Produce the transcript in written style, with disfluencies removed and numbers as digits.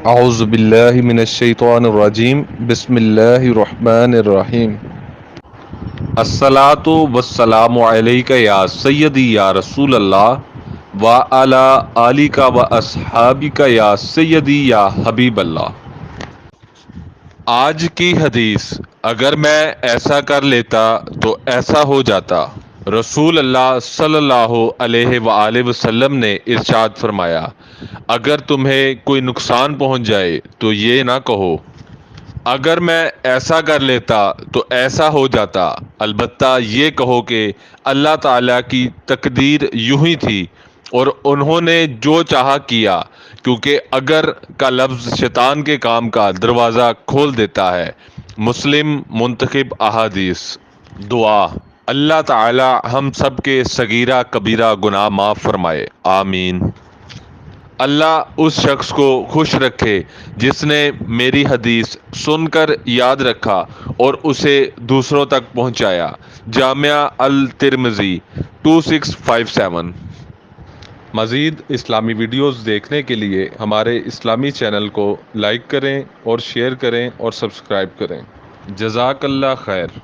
اعوذ باللہ من الشیطان الرجیم بسم اللہ الرحمن الرحیم الصلاۃ والسلام علیک یا سیدی یا رسول اللہ وعلی آلک و اصحابک یا سیدی یا حبیب اللہ۔ آج کی حدیث: اگر میں ایسا کر لیتا تو ایسا ہو جاتا۔ رسول اللہ صلی اللہ علیہ وآلہ وسلم نے ارشاد فرمایا، اگر تمہیں کوئی نقصان پہنچ جائے تو یہ نہ کہو اگر میں ایسا کر لیتا تو ایسا ہو جاتا، البتہ یہ کہو کہ اللہ تعالیٰ کی تقدیر یوں ہی تھی اور انہوں نے جو چاہا کیا، کیونکہ اگر کا لفظ شیطان کے کام کا دروازہ کھول دیتا ہے۔ مسلم منتخب احادیث۔ دعا: اللہ تعالی ہم سب کے صغیرہ کبیرہ گناہ معاف فرمائے، آمین۔ اللہ اس شخص کو خوش رکھے جس نے میری حدیث سن کر یاد رکھا اور اسے دوسروں تک پہنچایا۔ جامعہ الترمذی 2657۔ مزید اسلامی ویڈیوز دیکھنے کے لیے ہمارے اسلامی چینل کو لائک کریں اور شیئر کریں اور سبسکرائب کریں۔ جزاک اللہ خیر۔